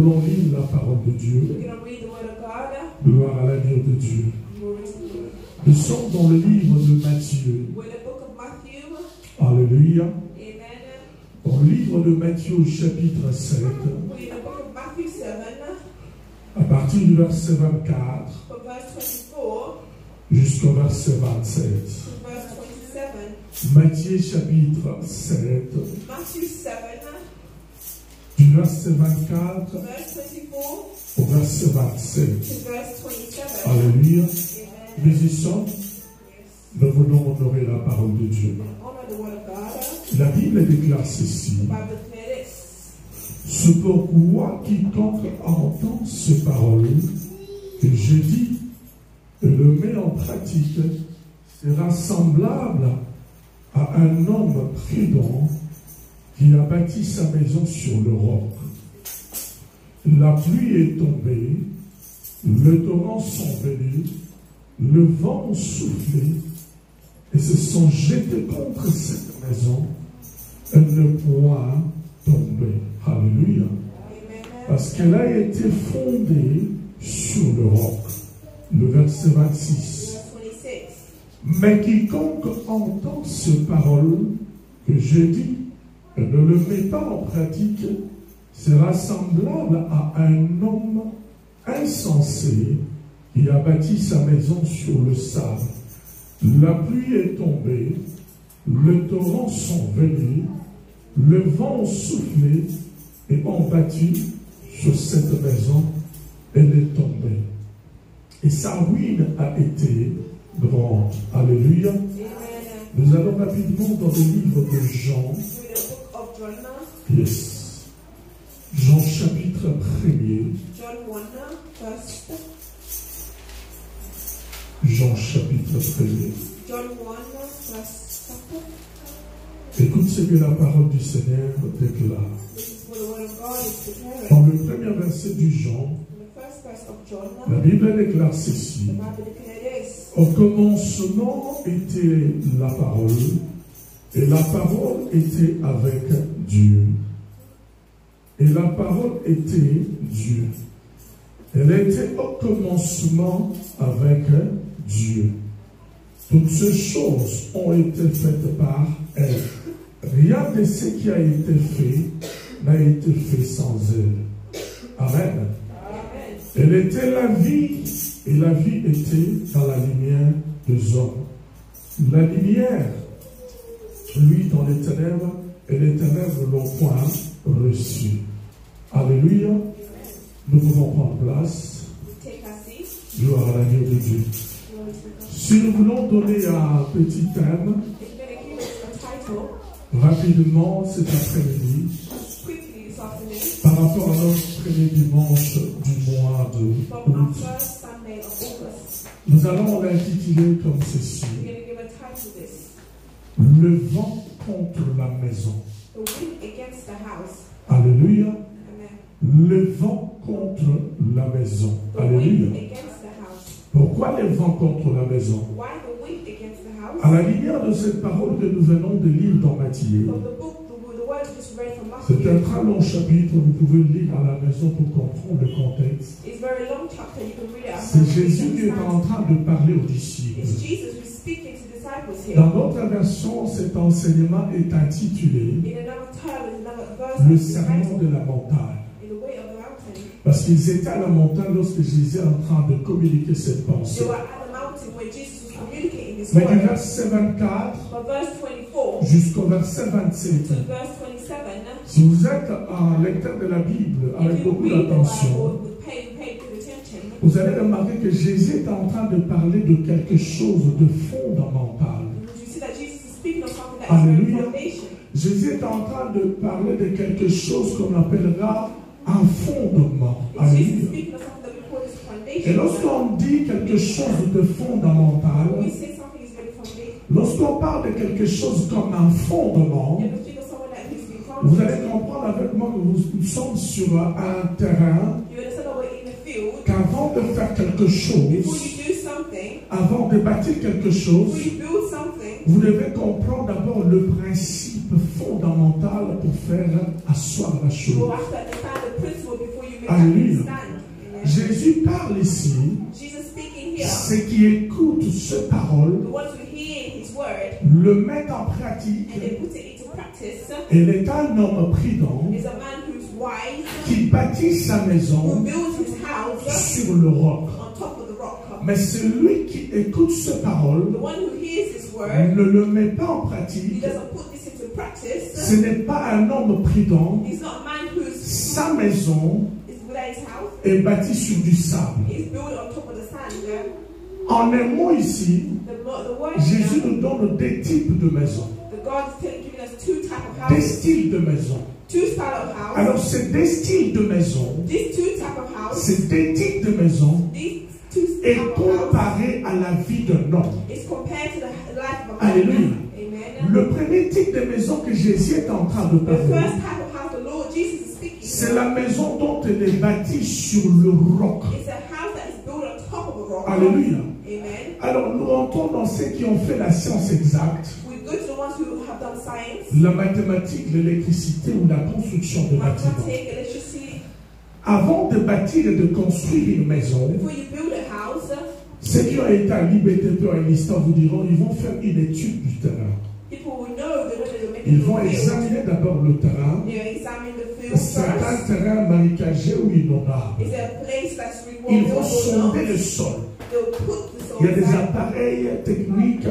voulons lire la parole de Dieu. We're going to read the Word of God. Gloire à l'agneau de Dieu. Glory to the Lord. Nous sommes dans le livre de Matthieu. We're in the book of Matthew. Alléluia. Amen. Dans le livre de Matthieu au chapitre 7, We're in the book of Matthew 7. à partir du verset 24 From verse 24 jusqu'au verset 27. to verse 27. Matthieu chapitre 7, Matthew 7, du verset 24 verse 24 au verset 27. to verse 27. Alléluia. Amen. Nous y sommes. Yes. Nous voulons honorer la parole de Dieu. Honor the Word of God. La Bible déclare ceci. The Bible declares this. C'est pourquoi quiconque entend ces paroles que je dis et le met en pratique sera semblable à un homme prudent qui a bâti sa maison sur le roc. La pluie est tombée, le torrent sont venus, le vent a soufflé et se sont jetés contre cette maison. Elle ne point tomber. Alléluia. Amen. Parce qu'elle a été fondée sur le roc. Le verset 26. Verse 26. Mais quiconque entend ces paroles que je dis et ne le met pas en pratique sera semblable à un homme insensé qui a bâti sa maison sur le sable. La pluie est tombée, le torrent sont venus, le vent a soufflé et ont battu sur cette maison, elle est tombée. Et sa ruine a été grande. Alléluia. Amen. Nous allons rapidement dans le livre de Jean. We're in the book of John now. Yes. Jean chapitre 1er. John 1, verse. Jean chapitre 1er. John 1, verse. Écoute ce que la parole du Seigneur déclare. This is what the Word of God is declaring. Dans le premier verset du Jean, In the first verse of John, la Bible déclare ceci. the Bible declares this. Au commencement était la parole, et la parole était avec Dieu. Et la parole était Dieu. Elle était au commencement avec Dieu. Toutes ces choses ont été faites par elle. Rien de ce qui a été fait n'a été fait sans elle. Amen. Amen. Elle était la vie, et la vie était dans la lumière des hommes. La lumière, lui, dans les ténèbres, et les ténèbres l'ont point reçu. Alléluia. Nous pouvons prendre place. Take a seat. Gloire à l'agneau de Dieu. Glory to God. Si nous voulons donner un petit thème, If you're going to give us a title, rapidement cet après-midi, quickly this afternoon, par rapport à notre premier dimanche du mois de from our août, first Sunday of August, nous allons l'intituler comme ceci. we're going to give a title to this. Le vent contre la maison. The wind against the house. Alléluia. Amen. Le vent contre la maison. The wind Alléluia. against the house. Pourquoi le vent contre la maison? Why the wind against the house? À la lumière de cette parole que nous venons de lire dans Matthieu, From the book, the word we just read from c'est un Matthew. très long chapitre, vous pouvez le lire à la maison pour comprendre le contexte. It's a very long chapter. You can read it at C'est home. Jésus qui est en train de parler aux disciples. It's Jesus who's speaking to disciples here. Dans notre version, cet enseignement est intitulé In another term, in another verse, Le it's serment titled, de la montagne. In the way of the mountain. Parce qu'ils étaient à la montagne lorsque Jésus est en train de communiquer cette They pensée. were at the mountain where Jesus was communicating this Mais du word. verset 24 From verse 24 jusqu'au verset to 27, verse 27, si vous êtes un lecteur de la Bible if avec you beaucoup read the d'attention, Bible with pay good attention, vous allez remarquer que Jésus est en train de parler de quelque chose de fondamental. you see that Jesus is speaking of something that is very Alléluia. foundation. Jésus est en train de parler de quelque chose qu'on appellera un fondement. Jesus is Alléluia. speaking of something that we call this Et foundation. lorsqu'on dit quelque chose de fondamental, When we say something is very foundation, lorsqu'on parle de quelque chose comme un fondement, you have to think of someone that is being vous founded. allez comprendre avec moi que nous sommes sur un terrain You understand that we're in a field. qu'avant de faire quelque Before chose, you do something, avant de bâtir quelque before chose, you build something, vous devez comprendre d'abord le principe fondamental pour faire asseoir la chose. You have to understand the principle before you make Alléluia. that stand. Amen. Jésus parle ici, Jesus speaking here, ceux qui écoutent ces paroles, the ones who hear his word le mettent en pratique. and they put it into practice, Il est un homme prudent is a man who's wise, qui bâtit sa who maison builds his house sur le roc. on top of the rock. Mais celui qui écoute ces paroles The one who hears his word, ne le met pas en he pratique. doesn't put this into practice. Ce n'est pas un homme prudent. He's not a man who's Sa maison is without his house. est bâtie sur du sable. He's built on top of the sand. En un mot ici, The word Jésus here, nous donne des types de maisons, the God is giving us two type of des houses, styles de maisons. two style of house. Alors, ces des styles de maisons, These two type of house, ces des types de maisons these two est type of house comparé à la vie d'un homme. is compared to the life of a man. Alléluia. Amen. Le premier type de maison que Jésus est en train de The parler, first type of house the Lord Jesus is speaking c'est la maison dont elle est bâtie sur le roc. It's a house that is built on top of a rock. Alléluia. Amen. Alors, nous rentrons dans ceux qui ont fait la science exacte, We go to the ones who have done science, la mathématique, l'électricité ou la construction de bâtiments. mathematics, electricity. Avant de bâtir et de construire une maison, Before you build a house, ceux qui ont été à l'IBTP ou à l'histoire vous diront, ils vont faire une étude du terrain. people will know that when they're making Ils vont the field, examiner d'abord le terrain. they examine the field C'est un first. terrain marécagé ou inondable. Is there a place that's Ils rewarded vont or sonder not? le sol. They'll put the soil Il y a des aside. appareils techniques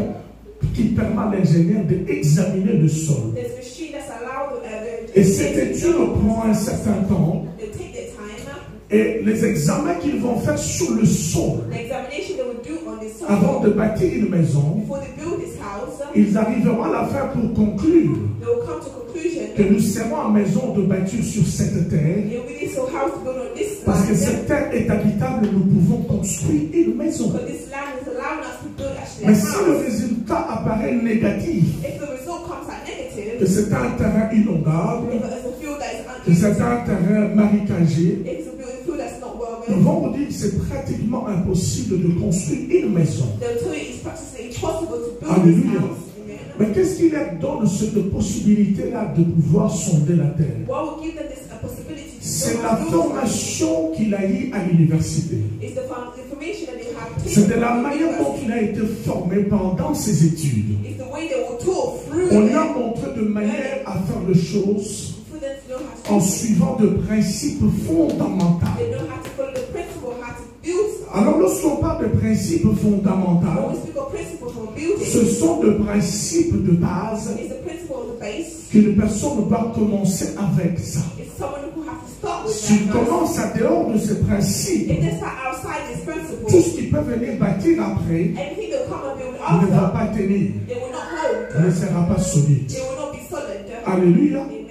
qui permettent à l'ingénieur d'examiner le sol. There's a machine that's allowed Et cette étude prend un certain temps. They take their time. Et les examens qu'ils vont faire sur le sol, The examination they will do on this soil avant de bâtir une maison, before they build this house, ils arriveront à la fin pour conclure they will come to conclusion que nous serons en maison de bâtir sur cette terre. it will be this house to build on this Parce que land. cette terre est habitable, nous pouvons construire une maison. But this land is allowing us to build actually a Mais si le house. résultat apparaît négatif, If the result comes out que negative, c'est un terrain inondable, if it's a field that is que c'est unused, un terrain marécagé, if it's a field that's not well nous made, vont vous dire que c'est pratiquement impossible de construire une maison. they'll tell you it's practically impossible to build Alléluia. this house. Amen. Mais qu'est-ce qu'il y a dans cette possibilité-là de pouvoir sonder la terre? What will give them this a possibility to C'est build la this house? formation qu'il a eue à l'université. It's the information that they have C'est de taken la from the manière dont university. il a été formé pendant ses études. It's the way they were taught through On them, a montré de manière à faire les choses for them to know how to en do it. suivant de principes fondamentaux. They know how to follow the principle, how to build stuff. Alors lorsqu'on parle de principes When fondamentaux, we speak of principles for building, ce sont des principes de base it's the principle of the base. qu'une personne doit commencer avec ça. It's someone who has to start with S'il that. first. commence à dehors de ces principes, If they start outside this tout principle, ce qui peut venir bâtir après anything they'll come and build ne va after, pas tenir, they will not ne hold. sera pas solide. They will not be solid. Alléluia. Amen.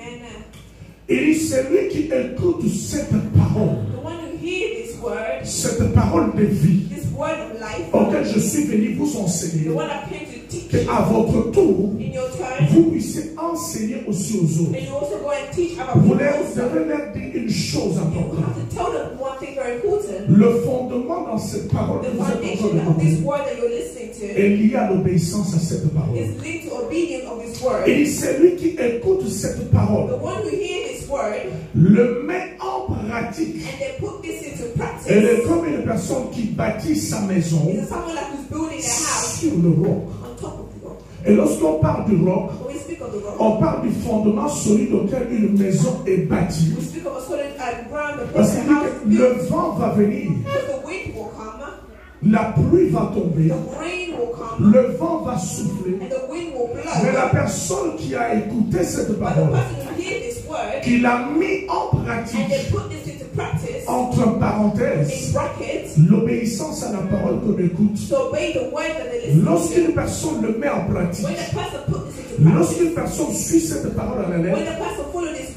Et celui qui écoute cette parole, The one who hears this word, cette parole de vie, this word of life, auquel je suis venu vous enseigner, the one that came to teach qu'à votre tour, in your turn, vous puissiez enseigner aussi aux autres. and you also go and teach other Vous people. devez leur dire une chose You importante. have to tell them one thing very important. Le fondement dans cette parole que The vous êtes en foundation train of this de word that you're listening to est lié à l'obéissance à cette parole. is linked to obedience of this word. Et celui qui écoute cette parole The one who hears this word le met en pratique. and they put this into Elle est practice comme une personne qui bâtit sa maison is someone like who's building a house sur le roc. on top of the rock. Et lorsqu'on parle du roc, When we speak of the rock, on parle du fondement solide auquel une maison est bâtie. we speak of a solid ground that Parce the qu'il house dit is que le built. vent va venir, Because the wind will come, la pluie va tomber, the rain will come, le vent va souffler. and the wind will Mais la blow. personne qui a écouté cette But the parole, person who hears this word qui l'a mis en and pratique, they put this into practice, entre parenthèses, in brackets, l'obéissance à la parole qu'on écoute. to obey the word that they listen to. Lorsqu'une personne le met en pratique, When the person put this into practice, lorsqu'une personne suit cette parole à la when lettre, the person follow this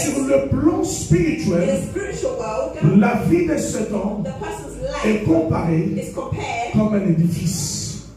sur word le plan in spirituel, the spiritual world, la vie de cet homme the person's est life comparée is compared comme un édifice,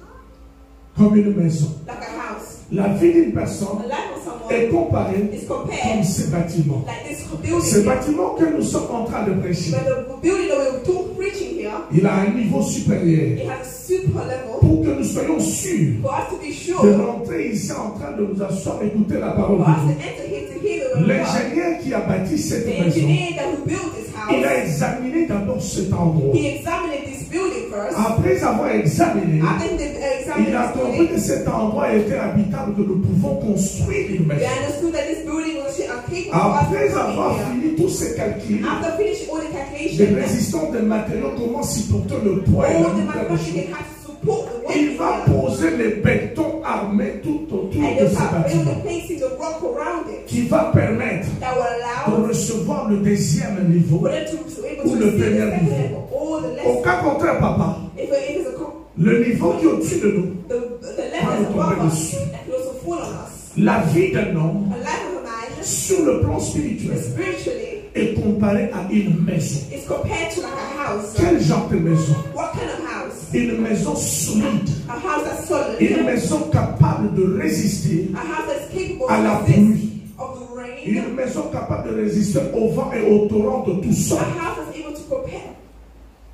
comme une maison. like a house. La vie d'une The personne life of est someone comparée is comme compared ces bâtiments. like this Ces building. bâtiments que nous sommes en train de prêcher. But the building that we're preaching here, il a un niveau it supérieur. has a super level Pour que nous soyons sûrs for us to be de sure, rentrer ici en train de nous asseoir et écouter la parole for de us to Dieu. enter here to hear the word of God. L'ingénieur qui a bâti cette The maison, engineer that who built this il a house, examiné d'abord cet endroit. he examined this building first. Après avoir examiné, After he examined il a this compris building, que cet endroit était habitable, que nous pouvons construire une they maison. understood that this building was capable of Après us avoir coming here. fini tous ces calculs, After finishing all the les calculations, résistants des matériaux, comment supporter le poids et la all the lourdeur des manufacturing choses. had to support the weight Il va here. poser les bétons armés tout autour And de they ce are bâtiment, building placing the rock around it qui va permettre that will de allow recevoir le deuxième niveau. for them to be able Ou to le see the premier second niveau. level or the Au less. cas contraire, papa, If it's a le niveau qui est au-dessus de nous, the level tomber above us dessus. that will also fall on us. la vie d'un homme, A life of a man, sur le plan spirituel, spiritually, est comparé à une maison. is compared to like a house. Quel genre de maison? What kind of house? Une maison solide, A house that's solid. une maison capable de résister A house that's capable à la of resist pluie, of the rain. une maison capable de résister au vent et au torrent de tout A sort. house that's able to prepare.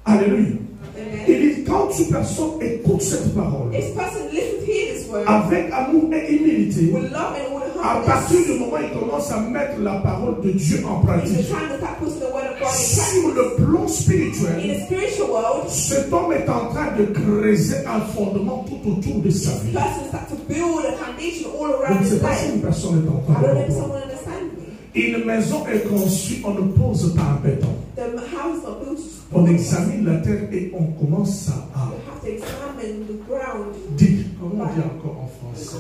Alléluia. Amen. Il dit, quand une personne écoute cette parole, If person listens to hear this word avec amour et humilité, with love and all the à partir humbleness, du moment où il commence à mettre la parole de Dieu en he's pratique, trying to start putting the word of God in sur practice. le plan In spirituel, the spiritual world, cet homme est en train de creuser un fondement tout autour de sa vie. person start to build a foundation all Je around ne sais his pas si life. une personne est en I train don't de know if comprendre. someone understands me. Une maison est conçue, on ne pose pas un béton. The house is not built to On support. examine la terre et on commence à You have to examine the ground. dire, comment on dit encore en français?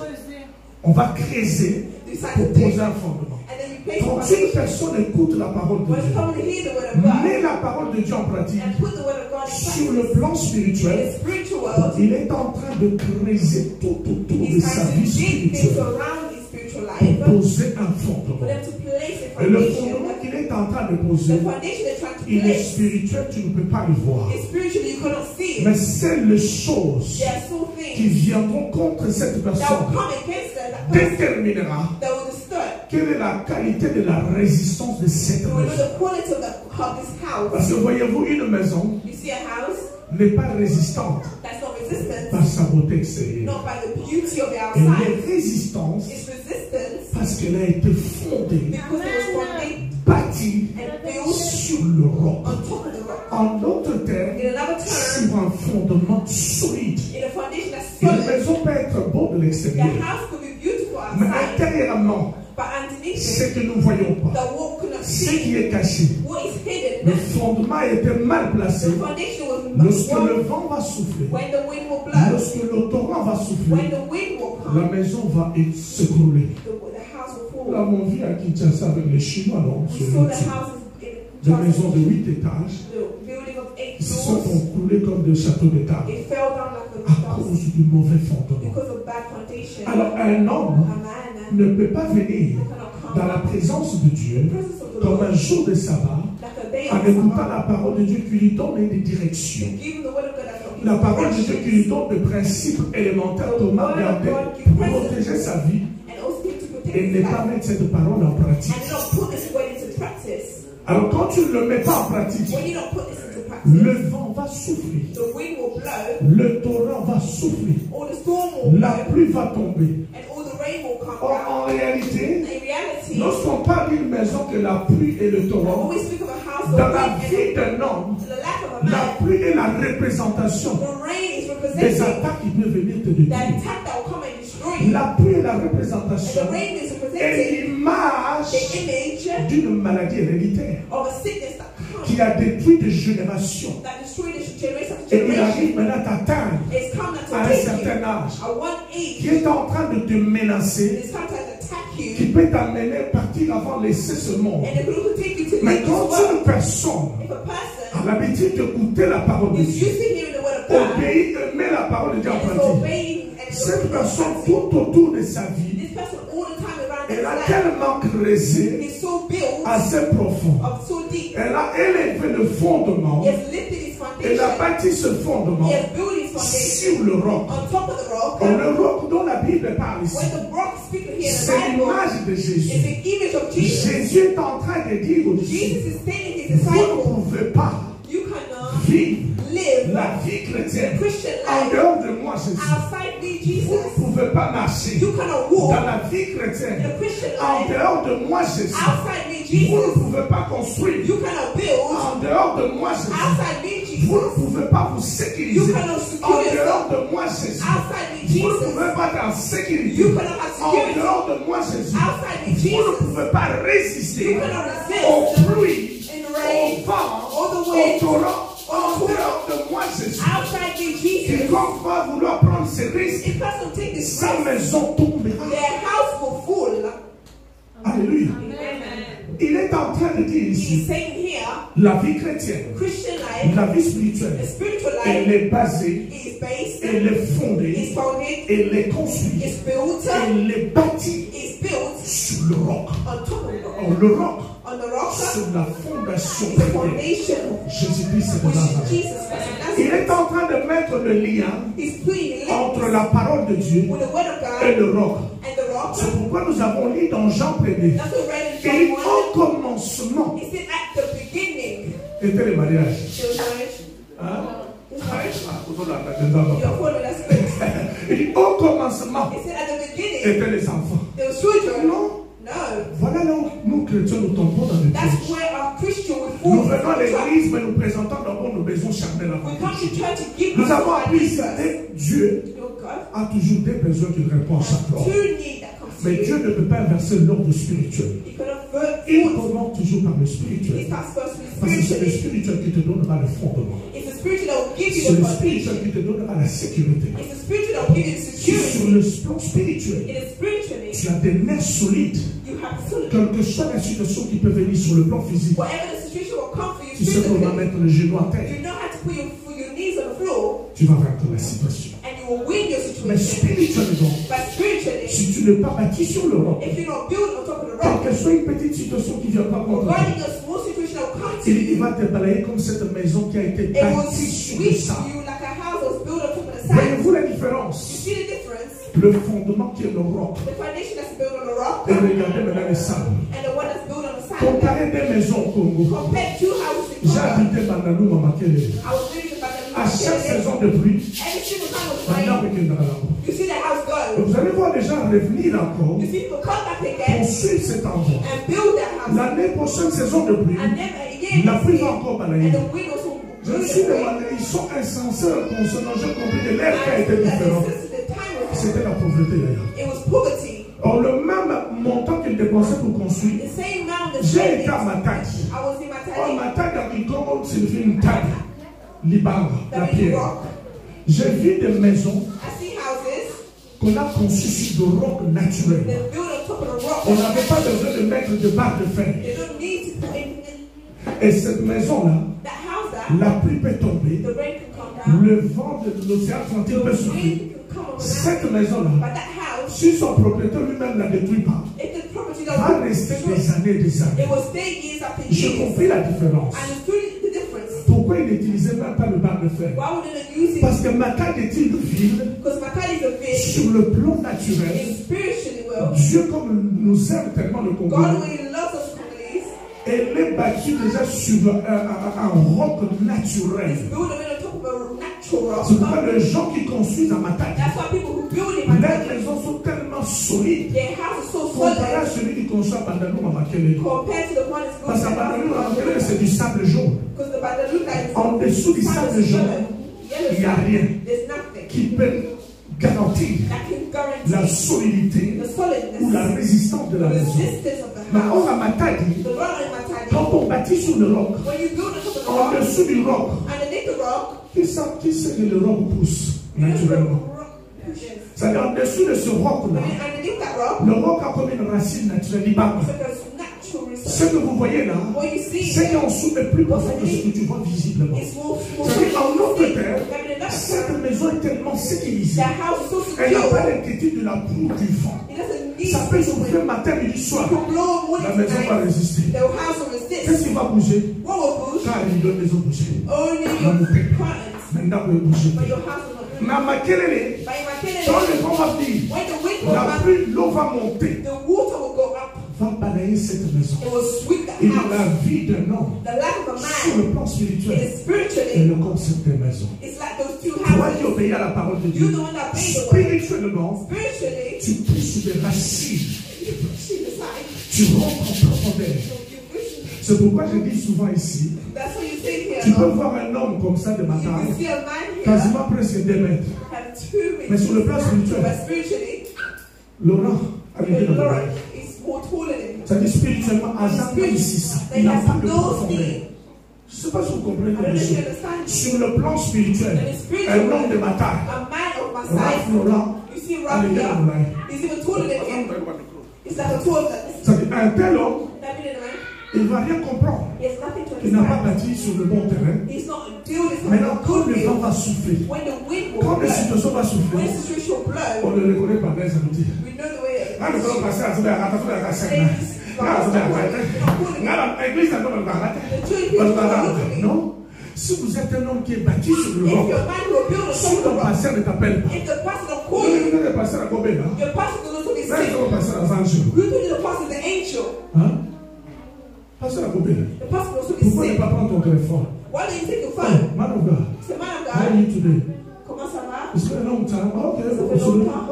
On va creuser Decide pour to dig. poser un fondement. And then you place the Quand une foundation. personne écoute la parole de When Dieu, someone hears the word of God met la parole de Dieu en pratique, and put the word of God in sur le practice, plan in spirituel, the spiritual world, il est en train de creuser tout autour de he's sa trying vie to dig things spirituelle around his spiritual pour life poser un for fondement. them to place a Et le foundation. fondement qu'il est en train de The poser, foundation they're trying to il est place spirituel, tu ne peux pas le voir. is spiritual, you cannot see Mais it. c'est les choses There are still qui things viendront contre cette that will personne come against that person déterminera that will disturb. quelle est la qualité de la résistance de cette You will know maison. the quality of this Parce house. que voyez-vous, une maison You see a house n'est pas résistante that's not resistant, par sa beauté extérieure. not by the beauty of the Elle outside. est résistance It's resistance parce qu'elle a été fondée, because it was founded bâtie and built sur le roc. on top of the rock. En d'autres termes, In another term, sur un fondement solide. in a foundation that's Une solid, maison peut être beau de the l'extérieur, house could be beautiful mais outside, intérieurement, but underneath ce it, que nous ne voyons pas, the wall could not ce see qui est caché, what is le hidden. fondement était mal placé. The foundation was Lorsque wrong. le vent va souffler, When the wind will blow, lorsque le torrent va when souffler, the wind will la come, maison va s'écrouler. the house will Là, fall. mon vie à Kinshasa avec les Chinois, non, We sur saw the YouTube. houses Des in maisons de 8 étages the building of 8 qui se sont floors. écroulées comme des châteaux de cartes It fell down like à a house cause du mauvais fondement. because of bad foundation. Alors, un homme A man ne peut pas venir cannot dans la come présence de in Dieu the presence of the comme un Lord jour de sabbat like a day en of écoutant summer. la parole de Dieu qui lui donne des directions. Give him the word of God that will La give parole de Dieu qui lui directions donne des principes élémentaires comment garder, protéger sa vie and also give to protect et his ne pas life. mettre cette parole en pratique. And you don't put this word into practice. Alors quand tu ne le mets pas en pratique, When you don't put this into le practice, vent va souffler, the wind will blow, le torrent va souffler, or the storm will la blow, pluie va tomber. and all the rain will come Or, down. en réalité, In reality, lorsqu'on parle d'une maison que la pluie et le when torrent, we speak of a house, dans the la wind vie and d'un homme, the life of a la man, pluie est la représentation the rain is des representing attaques qui peuvent venir te the détruire. attack that will come and destroy you. La pluie est la And représentation the rain is et representing l'image the image d'une maladie héréditaire of a sickness that qui comes, a détruit des générations. that destroyed the generation after Et il generation. arrive maintenant à t'atteindre It's come not to à un take certain you âge at one qui age. est en train de te menacer, It's come to attack qui you, peut t'amener à partir avant de laisser ce monde. and it could also take you to Mais leave this quand world. une personne If a a person l'habitude d'écouter la parole de is Dieu, used to hearing the word of God obéit et met la parole de Dieu en and is pratique, obeying and is cette obeying personne God, tout autour de sa vie, this person all the time around his elle a life tellement creusé, is so built assez profond. of so deep. Elle a élevé le fondement, He has lifted his elle a foundation. bâti ce fondement He has built his foundation sur le roc. on top of the rock. Le roc dont la Bible parle ici, When the rock speaker here in c'est the Bible l'image de is Jésus. the image of Jesus. Jésus est en train de dire aux Jesus disciples, is telling his vous ne disciples, pouvez pas you cannot vivre vie chrétienne, Christian en life, dehors de moi, Jésus, outside me, vous Jesus, ne pouvez pas marcher. you cannot walk. Dans la vie In chrétienne, a Christian en life, dehors de moi, Jésus, outside me, vous ne Jesus, pouvez pas construire. you cannot build. En dehors de moi, Jésus, Outside me, vous ne Jesus, pouvez pas vous you sécuriser. cannot En secure dehors yourself. de moi, Jésus, Outside me, vous ne Jesus, pouvez pas être en sécurité. you cannot have En security. dehors de moi, Jésus, Outside me, vous ne Jesus, pouvez pas résister you cannot au resist pluie, in au rain, vent, or the au wind. torrent. En dehors de moi, Jésus, Outside me, Jesus, quiconque va vouloir prendre ces risques, if person take this sa risk, maison tombera. their house will fall. Alléluia. Amen. Il est en train de dire He is ici, saying here, la vie chrétienne, Christian life, la vie the spirituelle, spiritual elle life, est basée, is based, elle est is fondée, founded, elle est construite, is built, elle est bâtie is built sur le roc. on top of the rock. Oh, le roc, On the rock sur la fondation is the de foundation, Jésus-Christ de which is Nazareth. Jesus Christ. And Il that's est en train de mettre le lien He's putting it entre la parole de Dieu with the word of et God le roc. and the rock. C'est pourquoi nous avons lu dans Jean 1er. That's what we read in Et John 1. au commencement He said at the beginning, était le mariage. there was marriage. Hein? There's Ah, marriage. vous l'avez entendu. You're following us. He Il dit, au commencement said at the beginning, étaient les enfants. there was children. Non. No. Voilà là où nous chrétiens nous tombons dans le That's piège. where our Christian will Nous fall. venons à l'église, mais nous présentons d'abord nos besoins charnels avant We come tout. to church to give Nous us avons what appris we ici need. que Dieu Your God a toujours des besoins qu'il répond à chaque heure. two need that comes to Mais Dieu you. ne peut pas inverser l'ordre spirituel. He cannot vote Il forth. commence toujours par le He spirituel. starts first with Parce que c'est le spiritually. spirituel qui te donnera le fondement. It's the spiritual that will give you C'est the le spirituel foundation. qui te donnera la sécurité. It's the spiritual that will give you the Si sur security. le plan spirituel, It is spiritually. tu as des nerfs solides, You have solid. quelle que soit la situation qui peut venir sur le plan physique, Whatever the situation will come for you tu sais comment physically, mettre le genou à terre, you know how to put your knees on the floor tu vas vaincre la situation. and you will win your Mais situation. spirituellement, But spiritually, si tu n'es pas bâti sur le roc, if you're not built on top of the quelle rock, que soit une petite situation qui vient pas contre toi, regarding a small situation that will come to il you, va te balayer comme cette maison qui a été it will bâtie sur le sweep sable. you like a house that was built on top of the sand. Voyez-vous la You différence? see the difference? Le fondement qui est le roc. The foundation that's built on the rock Et regardez maintenant les sables. and the one that's built on the sand. Comparez des maisons au Congo. Compare two houses in J'ai Congo. habité Bandalou, Mamakele. I was living in À chaque Bangalore. saison de pluie, Every single time it was maintenant rain, avec une rame. you see the house go. Vous allez voir les gens revenir encore You see people come back pour again suivre cet endroit. and build that house. L'année prochaine saison de pluie, And then a year la pluie next va year, encore and balayer. the wind also Je me blew suis it away. demandé, ils sont insensés concernant, j'ai compris que l'air qui a And été différent. since the time was, C'était la pauvreté d'ailleurs. it was poverty. Or, le même montant qu'ils dépensaient pour construire, The same amount of j'ai été à spending. Matadi. I was in Or, Matadi. Matadi dans le Congo signifie une table, l'Ibar, la That means pierre. rock. J'ai vu des maisons I see houses qu'on a conçues sur de roc naturel. that built on top of the rock. On n'avait pas besoin de mettre de barres de fer. They don't need to put in Et cette maison-là, that house that la pluie peut tomber, the rain can come down. le vent de l'océan Atlantique peut The souffler. wind can come on the Cette land. maison-là, But that house, si son propriétaire lui-même ne la détruit pas, if the property va doesn't rester destroy, des années et des années. it will stay years after J'ai years. compris la différence. And it's really the difference. Pourquoi il n'utilisait même pas le bar de fer? Why wouldn't it use it? Parce que Matad est une ville Because Matadi is a fish. sur le plan naturel. It's spiritually well. Dieu, comme nous aime tellement le Congo, God really loves us Congolese. elle est bâtie déjà sur un roc naturel. It's built on top of a natural C'est pourquoi rock. les gens qui construisent à Matad, That's why people who build in leurs Matadi, maisons sont tellement solides their house is so comparé à solid celui qui construit à Bandalou Mamakele. compared to the one that's Parce built qu'à Bandalou in Mamakele, c'est du sable jaune. Because the Bandaluka is En dessous du sable jaune, yellow il n'y a rien sand. There's nothing qui peut garantir that can la guarantee solidité the ou la solidness, résistance de the la maison. resistance of the Mais house. or à Matadi, The rock in Matadi, quand on bâtit sur le roc, when you build on top of the en rock, dessous du roc, underneath the rock, qui sait que le roc pousse naturellement? C'est-à-dire en dessous de ce roc-là, underneath that rock, le roc a comme une racine naturelle, il bat. it's like a natural Ce resource. que vous voyez là, What you see c'est there qu'en dessous est plus profond que ce que tu vois visiblement. is more C'est-à-dire en notre terre, But in another cette term, maison est tellement sécurisée. that house is so Elle n'a pas secure. l'inquiétude de la boue du vent. It doesn't need Ça peut to souffler matin, midi, soir. blow La morning maison va tonight. résister. The house will Qu'est-ce resist. qui va bouger? What will push? Car il donne les autres bouger. Only your curtains. Maintenant, vous bouger. But your house will not. Mais à Makelele, But in quand Makelele, le vent va venir, when the wind will la come, pluie, l'eau va monter, the water will go up. va balayer cette maison. It will sweep the Et house. la vie d'un homme, The life of a sur man le plan spirituel, is est spiritually, le concept des maisons. it's like those two Toi qui houses. obéis à la parole de You're Dieu, the one that made the word. spirituellement, Spiritually, tu pousses des racines, you push it aside. tu rentres en profondeur. So you push it. C'est pourquoi je dis souvent ici, That's what you say here. tu peux voir un homme comme ça de ma You taille, can see a man here quasiment presque 2 mètres. have 2 meters. Mais sur le plan spirituel, But spiritually, Laurent a the été dans le Lord bail. is more taller than you. C'est-à-dire spirituellement, Azam ici, They il n'a have pas de no profondeur. speed. Je ne sais pas si vous comprenez I don't quelque know if you chose. understand. Sur le plan spirituel, un homme de ma taille, A man of my Raph size, Laurent, you see a right été dans le here, bail. he's even taller than him. It's like a taller than this. C'est-à-dire, un tel homme, That means man, il ne va rien comprendre. he has nothing to Il n'a pas understand. bâti sur le bon terrain. He's not doing this on Maintenant, a quand good le vent field. va souffler, When the wind will quand blow, les situations vont when souffler, the situation will on blow, le reconnaît par les outils. we know the way it Ah, nous allons passer à ce moment-là, à ce is. non. Si vous êtes un homme qui est bâti sur le If roc, you're a man who will build a si solid ton rock, pasteur ne t'appelle pas, if the pastor don't vous call you, devez passer à Gobé, là. your pastor doesn't know to be Là, sick. ils vont passer à Zanjou. You told you the pastor is an angel. Hein? Pasteur à Gobé, là. The pastor will also be Pourquoi ne sick. pas prendre ton téléphone? Why don't you take the Oh, phone? man of God, Say, man of how are God, you today? comment ça va? It's been a long time. Oh, okay. Ça fait longtemps.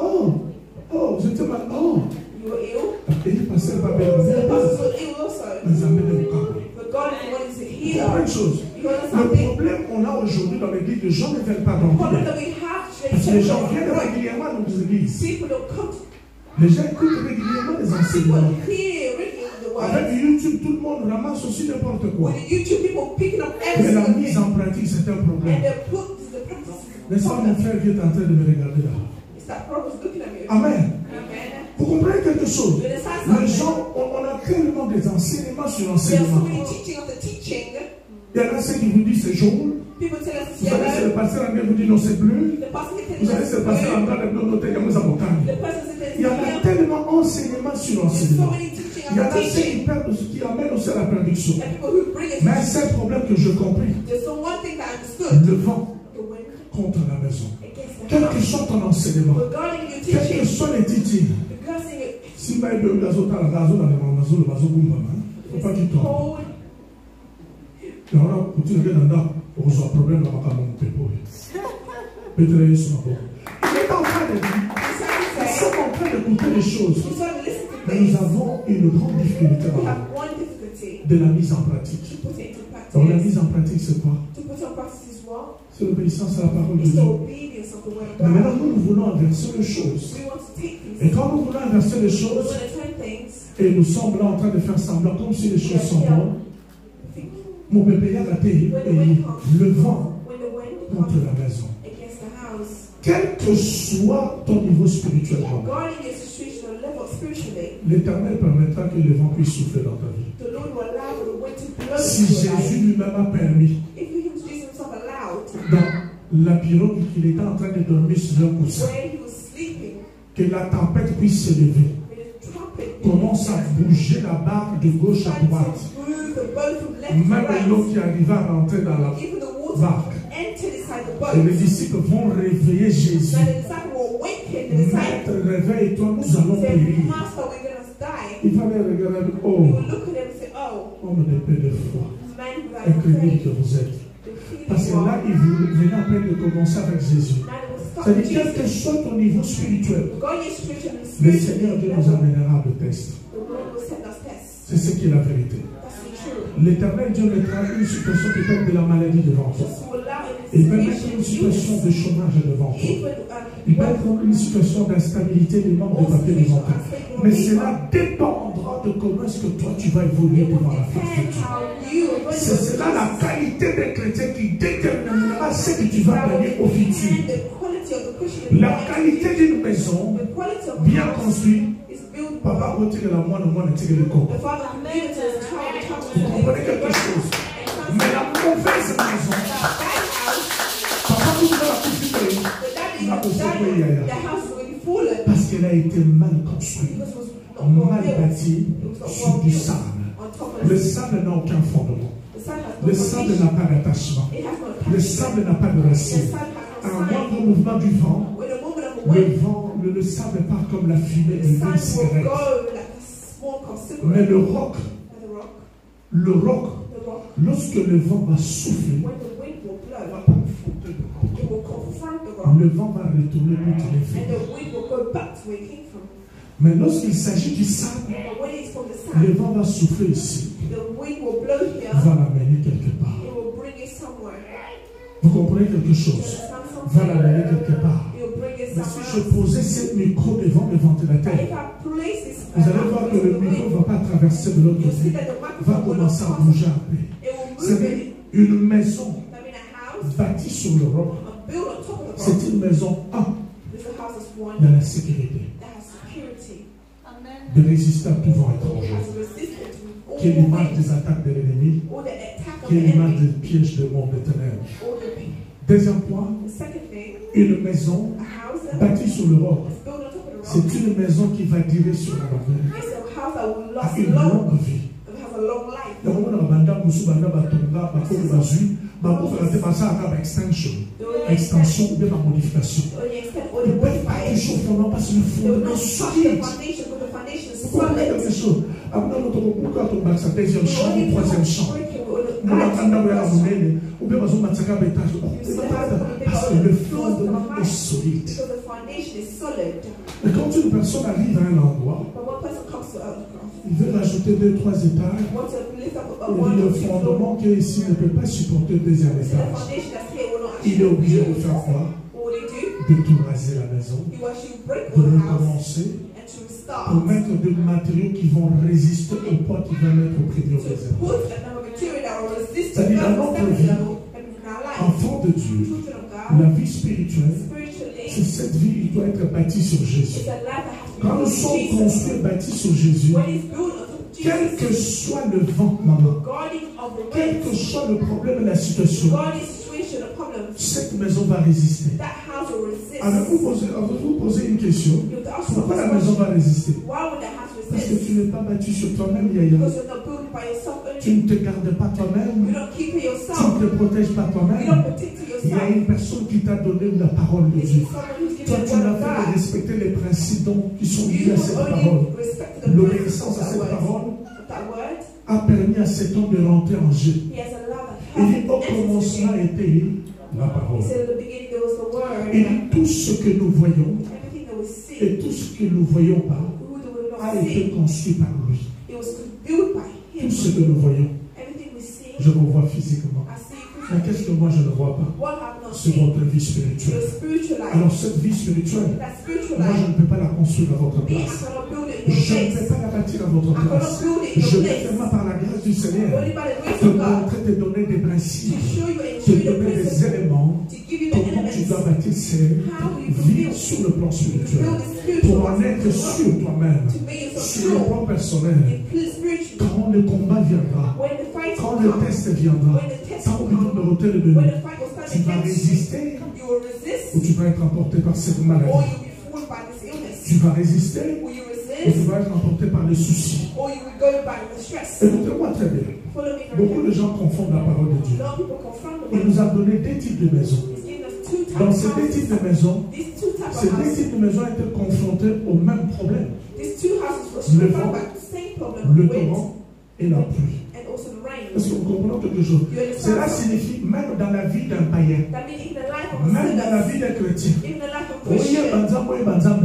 Oh, vous étiez mal. Oh. You were ill. Et il passait pas bien. So the pastor's so ill also. Les amis de Bukavu. But God is the one who's a Il y a plein healer. de choses. You understand Le something? problème qu'on a aujourd'hui dans l'église, les gens ne viennent pas The dans problem l'église. that we have Parce que les gens today, viennent régulièrement dans les églises. people don't come to Les gens écoutent régulièrement les people enseignements. hear reading the Avec word. YouTube, tout le monde ramasse aussi n'importe quoi. With the YouTube, people picking up Mais every la single mise thing. en pratique, c'est un And problème. they put the practice. N'est-ce pas, mon frère qui est en train de me regarder là? It's that prophet looking at you. Amen. Amen. Vous comprenez quelque chose? You understand Les something? gens, on a tellement des enseignements sur There are so l'enseignement. many teaching after teaching. Il y en a ceux qui vous disent c'est jaune. People tell us it's Vous savez, c'est yellow. le pasteur anglais vous dit non, c'est bleu. The pastor can Vous tell savez, us c'est le it's pasteur blue. anglais avec nos notes, il y a nos montagnes. The person says Il y a it's yellow. tellement d'enseignements sur There's so l'enseignement. many teaching Il y en a after ceux teaching. qui perdent, qui amènent aussi à la perdition. And people who bring it. Mais un seul problème que je compris, There's so one thing that I understood. le vent The wind contre la maison. against the Quel que house. soit ton enseignement, Regarding your quels que teaching, soient les titres, regarding it, si maï de gazo dans la gazo dans le mazo, le mazo boumba, faut pas qu'il tombe. cold. Et on a continué dans on a un problème dans ma caméra. Peut-être sur ma boque. Il est en train de dire, nous sommes en train d'écouter des choses, We start to listen to mais nous things. avons une grande difficulté We dans have one difficulty de la mise en pratique. to put it into Donc la practice. mise en pratique, c'est quoi? To put on practice is what? C'est l'obéissance à la parole de It's the Dieu. obedience of the word of Mais maintenant, God. nous voulons inverser les choses. We want to take Et things. quand nous voulons inverser les We choses, want to turn things. et nous sommes là en train de faire semblant comme si les choses sont bonnes, Think mon bébé a raté et le vent when the wind contre comes la maison. against the house. Quel que soit ton niveau spirituel, Regarding your situation or level spiritually, l'Éternel permettra que le vent puisse souffler dans ta vie. the Lord will allow the wind to blow Si into your life. Jésus lui-même a permis, If Jesus himself allowed, dans la pirogue qu'il était en train de dormir sur un coussin, where he was sleeping, que la tempête puisse se lever, with a trumpet, commence à bouger la barre de gauche à droite, move the boat from left to même l'eau right. qui arriva à rentrer dans la Even the water barque. entered inside the Et les boat. disciples vont réveiller Jésus. Now the disciples will awaken the Maître, disciples. réveille-toi, nous allons Say, périr. Master, we're going to die. Il fallait regarder, You oh, will look at them and say, oh, homme de paix de foi, man without incrédule faith, que vous êtes. the feeling Parce que you là, are. il venait à peine de commencer avec Jésus. Now it will start with C'est-à-dire, quel que Jesus. soit ton niveau spirituel, God is spiritual and le Seigneur Dieu nous spiritual. amènera à de tests. The Lord will send us tests. C'est ce qui est la vérité. That's the truth. L'Éternel Dieu mettra une situation peut-être de la maladie devant toi. Just to allow Il in peut this mettre une situation, situation de chômage devant toi. even Il peut être une situation d'instabilité des membres de papier devant toi. Mais cela dépendra de comment est-ce que toi tu vas évoluer it will devant la face de depend Dieu. how you are going C'est to cela la qualité des chrétiens qui déterminera ce que tu vas gagner au futur. and the quality of the Christian La qualité d'une maison the quality of bien house construite, is built papa by va tirer la moine, moine tire le corps. the father who gave it to his child, the child Vous comprenez quelque chose? Mais la mauvaise maison, papa vous va la couper the house is already fallen parce qu'elle a été mal construite, because it was not mal well built. bâtie It was not sur well du built sable. on top of Le it. sable n'a aucun fondement. The sand has Le no sable foundation. n'a pas d'attachement. It has no Le attachment. sable n'a pas de The racine. sand has À no un sign. moindre mouvement du vent, When the moment of the le wind, vent, le sable part comme la fumée the d'une sand will cigarette. go like a small smoke of Mais cigarettes. le roc, lorsque le vent va souffler, When the wind will blow, va confronter le roc. it will confront the rock, Le vent va retourner d'où il est and venu. the wind will go back to where it came from. Mais lorsqu'il s'agit du sable, But when it's from the le sand, vent va souffler ici, the wind will blow here, va l'amener quelque part. it will bring it somewhere. Vous comprenez quelque chose? Va l'amener quelque part. It will bring it Mais si je somewhere else. posais ce micro devant le But ventilateur, if I place this vous allez voir que le micro ne va pas traverser de l'autre you'll see côté, that the va microphone will not commencer à pass. bouger un peu. It will Vous move savez, it. une maison I mean, a house, bâtie sur le roc, a built on top of the rock. c'est une maison This is a house that's one de la sécurité, that has security, de résister à tout vent étranger, has resisted to all qui est l'image winds, des attaques de l'ennemi, all the attack of qui est the l'image enemy, des pièges de monde des ténèbres. all the Deuxième point, The second thing, une maison a house bâtie sur le roc, that's built on top of the rock. c'est une maison qui va durer sur la longueur, It's a house that will a last une long. longue vie. It has a long life. Donc, on a banda musu banda batonga bakoko bazui bakofela te basalaka extension ou bien modification. Or you extend or Ils you ne peuvent modify pas it. toujours fondement parce que le They will fondement not trust the solide. foundation because the foundation is Vous comprenez quelque solid. chose? Après, notre beaucoup à tomber sa deuxième chambre ou troisième chambre. Nous Only l'entendons à la monnaie ou bien bazou matsaka bétage. Parce que le fondement est solide. because the foundation is solid. Et quand une personne arrive à un endroit, But one person comes to earth, il veut rajouter 2-3 étages. want to lift up a Et one le or two floors. fondement qui est ici ne peut pas supporter le deuxième So the étage. foundation that's here will not Il est actually obligé de faire quoi? What will he do? De tout raser la maison, He will actually break de all the house recommencer, and to pour restart. mettre des matériaux qui vont résister au poids qu'il va mettre au prédieu To des états. put another material that will resist the C'est-à-dire, dans first notre step vie, level and in our life. Enfant de Dieu, Children of God, la vie spirituelle, spiritually, c'est cette vie qui doit être bâtie sur Jésus. it's a life that has to be Quand nous built on sommes Jesus. construits et bâtis sur Jésus, When it's built on top of quel Jesus, que soit le vent, maman, regarding of the quel que winds, soit le problème et la situation, regarding the situation, the problems, cette maison va résister. that house will resist. Avez-vous posé une question? You have to ask Pourquoi la yourself, maison va résister? why would that house Parce que resist? tu n'es pas battu sur toi-même, Yaya. Because you're not building by yourself Tu only. ne te gardes pas You toi-même. don't keep it Tu yourself. ne te protèges pas You toi-même. don't protect it Il y a yourself. une personne qui t'a donné la parole de This Dieu. is someone who's Toi, given tu the word n'as of fait que God. respecter les principes qui sont liés You à cette have parole. only respected the L'obéissance principles à of cette that parole word. That word, a permis à cet homme de rentrer en jeu. he has allowed that Il dit, au perfect commencement entity. était la He parole. said at the beginning there was the word. Il dit, tout ce que nous voyons Everything that we see, et tout ce que nous ne voyons pas who do we a not été see? conçu par lui. It was built by Tout ce him. que nous voyons, Everything we see, je le vois physiquement. I see Mais qu'est-ce que moi je ne vois pas? what I've not C'est seen. votre vie Your spirituelle. spiritual life. Alors cette vie spirituelle, That spiritual moi je life. ne peux pas la construire à votre Me, I place. cannot build it in your Je ne peux place. pas la bâtir à votre I cannot place. build it in Je your vais place. seulement par la grâce du Seigneur Only by the grace te of God montrer, te donner des to principes, show you and te show you the donner des principles, éléments, to give you the comment tu dois elements, bâtir ces how you can vies build, sur le plan to spirituel. build the spiritual Pour en life, être sûr toi-même, to make yourself sur le true, plan personnel, spiritually. quand le combat viendra, When the fight quand will le come, test viendra, when the test quand will le come, numéroté le when donner, the fight will stand tu vas against you, résister you will resist, ou tu vas être emporté par cette maladie. or you'll be fooled by this illness. Tu vas résister Will you ou tu resist, vas être emporté par les soucis. or you will go by the stress. Écoutez-moi très bien. Follow me very Beaucoup de carefully. gens confondent la parole de Dieu. A lot of people confront the Il word. nous a donné deux types de maisons. He's given us two types Dans of ces deux houses. types de maisons, These two types ces of deux houses. types de maisons étaient confrontés au même problème, These two houses were Le struck vent, by the same problem, le the wind torrent et la pluie. and also the rain. Est-ce que vous comprenez quelque chose? You understand Cela something? signifie même dans la vie d'un païen, That means in the life of a même dans la sinner, vie d'un chrétien, in the life of a oui, Christian,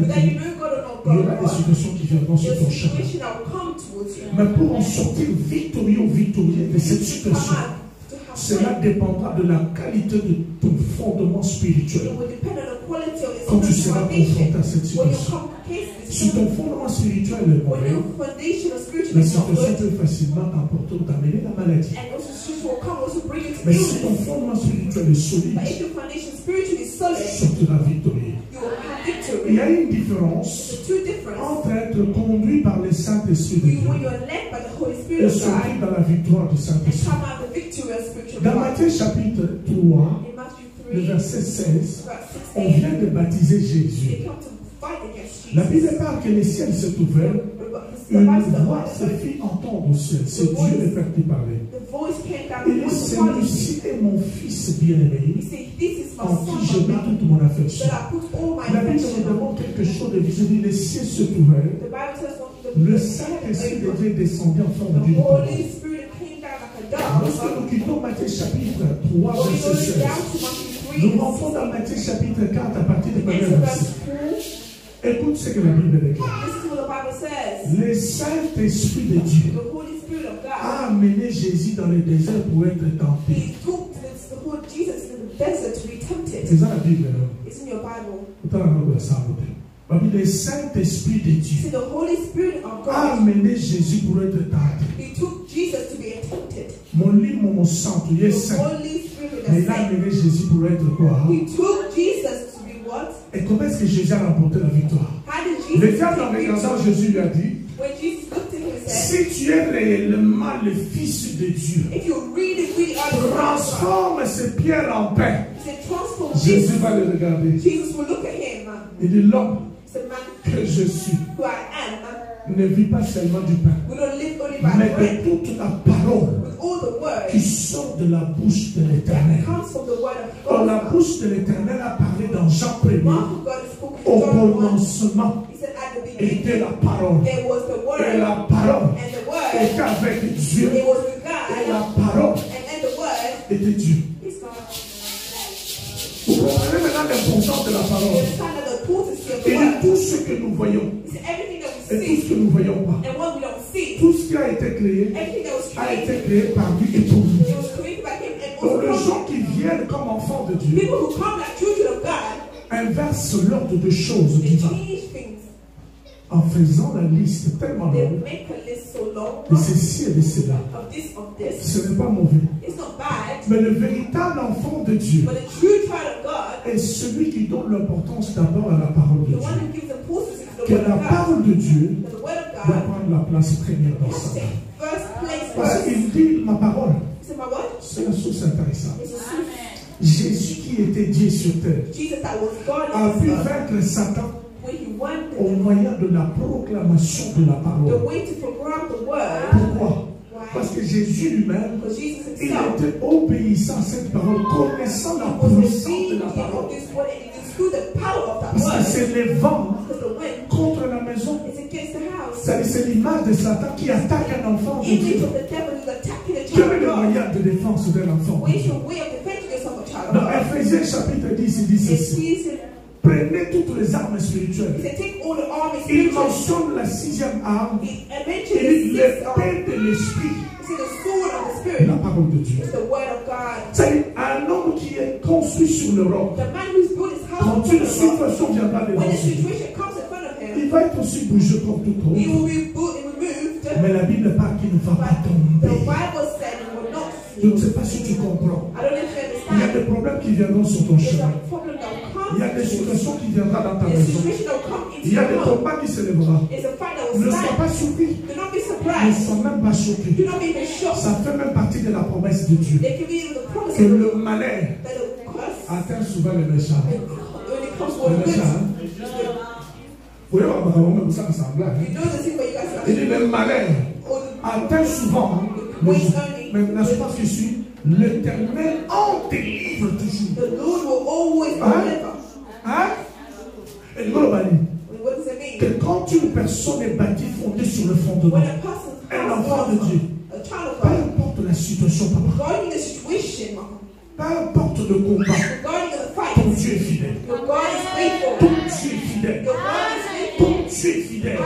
that you know God or il y not aura des God, situations qui viendront sur there's ton a chemin. situation that will come towards you. Mais pour en sortir victorieux ou victorieux de cette To situation, come out, to have cela faith, dépendra de la qualité de ton fondement it spirituel. will depend on the quality of Quand the tu spiritual seras foundation. confronté à cette When you situation, come against this si ton problem, fondement spirituel est when mauvais, your foundation of spiritual la is not situation good, peut facilement t'emporter ou t'amener la maladie. and also situation will come also bring you to Mais si ton illness. fondement spirituel est solide, But if your foundation spiritually is solid, tu sortiras victorieux. you will have Il y a victory. une différence The two difference. entre être conduit par le Saint-Esprit de When Dieu you are led by the Holy Spirit et of sortir God dans la victoire du and Saint-Esprit. come out the victory of spiritual Dans God. Matthieu chapitre 3, In Matthew 3, le verset 16, verse on 16, vient de baptiser Jésus. they come to fight against La Jesus. Bible parle que le ciel s'est ouvert, The une Bible voix se fit entendre au ciel. C'est Dieu le Père qui parlait. the voice came down, Il the dit, voice of God. celui-ci est mon fils He bien-aimé, said, this is my en qui je son mets toute mon affection. that I put all my La Bible nous affection on. demande quelque chose de visible. Les cieux se ouverts The Bible tells us the Le Saint-Esprit de Dieu est descendu en forme d'une The parole. Holy Spirit came down like a dove. Lorsque nous quittons Matthieu chapitre 3, When we go verset 16, down to Matthew 3, nous rentrons dans Matthieu chapitre 4 à partir du premier enter verset. verse 4, Écoute ce que la Bible déclare. listen to what the Bible says. Le Saint-Esprit de Dieu The Holy Spirit of God, a amené Jésus dans le désert pour être tenté. He took the Lord Jesus in the desert to be tempted. C'est ça la Bible, non? It's in your Bible. Autant la langue de la santé. Le Saint-Esprit de Dieu See, the Holy Spirit of a God, amené Jésus pour être tenté. He took Jesus to be tempted. Mon lit, mon sang, tu es The saint. Holy Spirit Mais is il a saint. amené Jésus pour être quoi? He took Jesus to be what? Et comment est-ce que Jésus a remporté la victoire? How did Le Jesus diable en take regardant victory? Jésus lui a dit, When Jesus looked at him and said, si tu es réellement le Fils de Dieu, if you really are the Son of God, transforme ces pierres en pain. he said, transform Jésus Jesus. va le regarder. Jesus will look at him. Il dit, l'homme He said, man, que je suis who I am, ne vit pas seulement du pain, will not live only by mais bread, de toute la parole with all the word qui sort de la bouche de that l'Éternel. comes from the word of Or, God. la bouche de l'Éternel a parlé dans Jean 1er. Mouth of God is spoken Au in John 1. commencement He said, at the beginning, était la parole. there was the Et word, la parole and the word, était avec Dieu. it was with Et God, la parole and the word était Dieu. is God. Vous comprenez maintenant l'importance de la You parole. understand that the potency of the Et word. tout ce que nous voyons He said, everything that et we tout ce see que nous ne voyons pas, and what we don't see, tout ce qui a été créé everything that was a created, été créé par lui et pour lui. it was created by him. And Donc les also gens qui viennent comme enfants de Dieu people who come like children of God, inversent l'ordre de choses they divines change things. en faisant la liste tellement They longue make a list so long de ceci et de cela. of this. Ce n'est pas mauvais. It's not bad, Mais le véritable enfant de Dieu but the true child of God, est celui qui donne l'importance d'abord à la parole de the one Dieu. who gives importance to the Que word la of God, parole de Dieu that the word of doit God prendre la place première dans has sa to vie. take first place Parce first. qu'il dit ma parole. He said, my word C'est une source intéressante. is a source. Jésus qui était Dieu sur terre Jesus that was God a on pu this earth, vaincre Satan when he won au moyen de la proclamation de la the parole. way to program the word. Pourquoi? Why? Parce que Jésus lui-même, Because Jesus il himself était obéissant à cette parole, connaissant la was puissance de obedient la parole. of this word, and it is through the power of that Parce que word. c'est les vents Because the wind contre la maison. is against the house. C'est-à-dire, c'est l'image de Satan qui attaque un enfant de Image Dieu. of the devil is attacking a Quel est child le of God. moyen de défense d'un enfant de Where's Dieu? your way of defending yourself, a child of Dans God? Ephésiens chapitre 10, il dit It's ceci. Jesus. Prenez toutes les armes He spirituelles. said, take all the army Il spiritual. mentionne la sixième arme. He Il mentioned dit the sixth arm. l'épée de l'esprit, He said, the sword of the spirit la parole de Dieu. is the word of God. C'est un homme qui est construit sur le roc. The man who's built his house Quand on une the rock, situation viendra when devant the lui, situation comes in front of him, il va être aussi bougé comme tout he autre. will be removed. Mais la Bible parle qu'il ne va pas But the tomber. Bible said it will not. Je ne sais pas si tu comprends. I don't know if you Il y a understand. des problèmes qui viendront sur ton There's chemin. a problem that will come. Il y a des situations qui viendront dans ta There's a maison. situation that will come into Il y a des your home. combats qui se lèveront. It's a fight that Ne will sois stand. pas surpris. Do not be Ne surprised. sois même pas choqué. Do not be even shocked. Ça fait même partie de la promesse de Dieu. There can be even the promise Que of le malheur that the curse atteint souvent les méchants. when it comes to Les the méchants, hein? good. Oui, on va même ça ensemble. Hein? You know the thing where you guys are Il dit le malheur or the atteint souvent les gens. Mais n'est-ce pas ce que je suis? L'Éternel en délivre toujours. the Lord will always Hein? deliver. Hein? Et globally, What does it mean? que quand une personne est bâtie, fondée sur le fondement, When a person un enfant de Dieu, a child of peu God, importe la situation, papa, regarding the situation, peu importe le combat, regarding the ton fight, Dieu est fidèle. your God is Ton faithful. Dieu est fidèle. Your God is faithful. Ton Dieu est fidèle.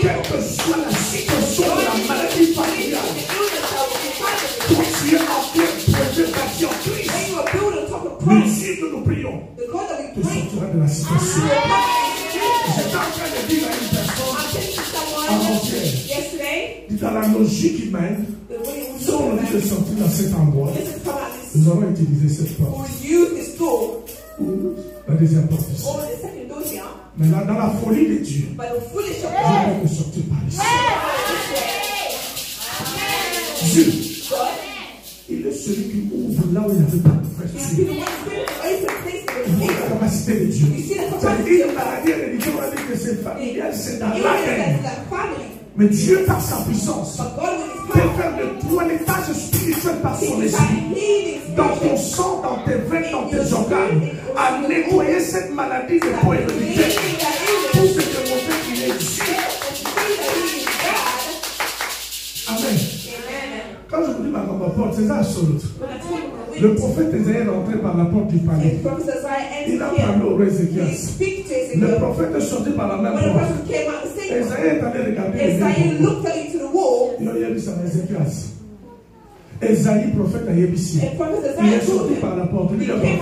Quelle que soit la situation de la maladie familiale, The illness that will be fighting toi tu es en plein projet bâti en Christ. when you are built on top of Le Christ, Dieu que nous prions the God that te we pray sortira de la situation. will come into J'étais en train de dire à une personne I'm telling you someone avant-hier, yesterday, dans la logique humaine, that when it was si on dit de sortir dans cet endroit, this is come out this nous allons utiliser cette porte. will use this door Ou la deuxième porte ici. or the second door here, Mais là, dans la folie de Dieu, but the foolish of je God vais te sortir par ici. is Dieu, God. il est celui qui ouvre là où il n'y avait pas He's d'ouverture. the one spirit that open places Il with voit la capacité de Dieu. C'est-à-dire, une maladie héréditaire, on a dit que c'est familial, c'est dans l'ADN. that family. Mais Dieu, par sa puissance, But God with his peut power, faire de toi l'étage spirituel par son he esprit. can heal his Dans ton sang, dans tes veines, dans tes organes, à nettoyer cette maladie de peau héréditaire. Pour se démontrer qu'il est Dieu. c'est ça absolument. Le prophète Esaïe est rentré par la porte du palais. Il a parlé au roi Ézéchias. Le prophète est sorti par la même porte. Esaïe est allé regarder les murs. Il a dit ça à Ézéchias. Esaïe, prophète, a yébissi. Il est sorti par la porte. Il a parlé.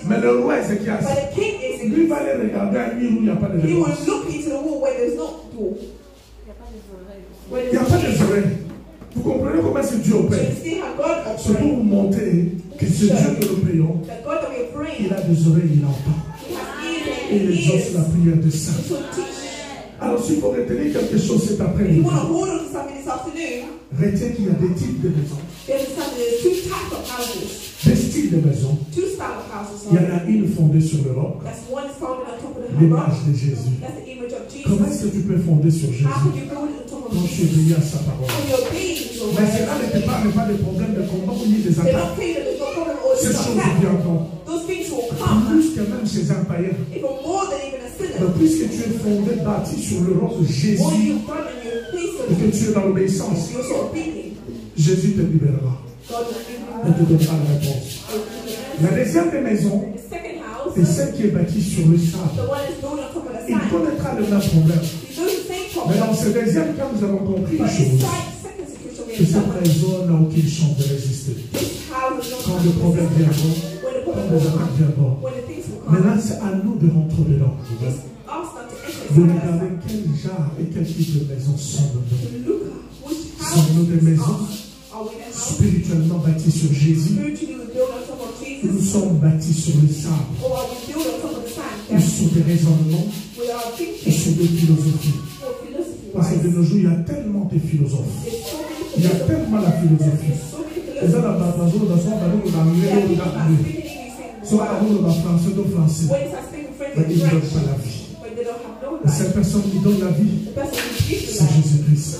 Mais le roi Ézéchias, lui va aller regarder un mur où il n'y a pas de réponse. Il n'y a pas de oreilles. Vous comprenez comment ce Dieu opère? C'est pour vous montrer que ce Dieu que nous prions, il a des oreilles, il entend. Et il exauce la prière des saints. Alors s'il faut retenir quelque chose cet après-midi, retiens qu'il y a des types de maisons. Des styles de maisons. Il y en a une fondée sur le roc, l'image de Jésus. Comment est-ce que tu peux fonder sur Jésus? Quand tu obéis à sa parole. Mais cela ne te parle pas des problèmes de combat ni des attaques. Ces choses viendront. Plus que même chez un païen. Mais puisque tu es fondé, bâti sur le roc de Jésus, et que tu es dans l'obéissance, Jésus te libérera. Et te donnera la réponse. La deuxième des maisons est celle qui est bâtie sur le sable. Il connaîtra le même problème. Mais dans ce deuxième cas, nous avons compris une chose. Que cette maison n'a aucune chance de résister. Quand le problème viendront, quand les attaques viendront. Maintenant, c'est à nous de rentrer dedans. De regarder quel genre et quel type de maison sommes-nous. Sommes-nous des maisons spirituellement bâties sur Jésus? Nous sommes bâtis sur le sable. Ou sur des raisonnements, ou sur des philosophies. Parce que de nos jours, il y a tellement de philosophes. Il y a tellement la philosophie. Les gens dans la zone, dans l'anglais, dans français, dans français. Mais ils ne donnent pas la vie. Et cette personne qui donne la vie, c'est Jésus-Christ.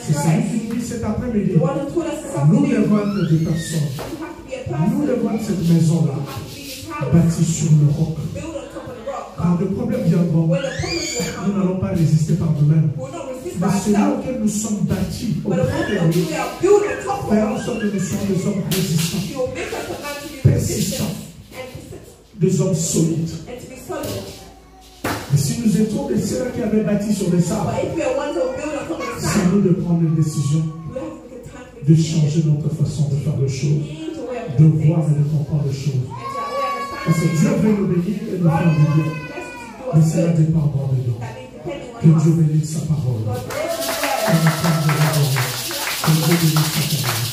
C'est celui qui nous dit cet après-midi. Nous devons être des personnes. Nous devons être cette maison-là, bâtie sur le roc. Quand le problème viendra, nous n'allons pas résister par nous-mêmes. Mais celui auquel nous sommes bâtis, auprès de lui, faire en sorte que nous soyons des hommes résistants, persistants, des hommes solides. Et si nous étions de ceux qui avaient bâti sur les sables, c'est à nous de prendre une décision, de changer notre façon de faire les choses, de voir et de comprendre les choses. Parce que Dieu veut nous bénir et nous faire du bien. Mais cela dépend de nous. Que Dieu bénisse sa parole. Que Dieu bénisse sa parole.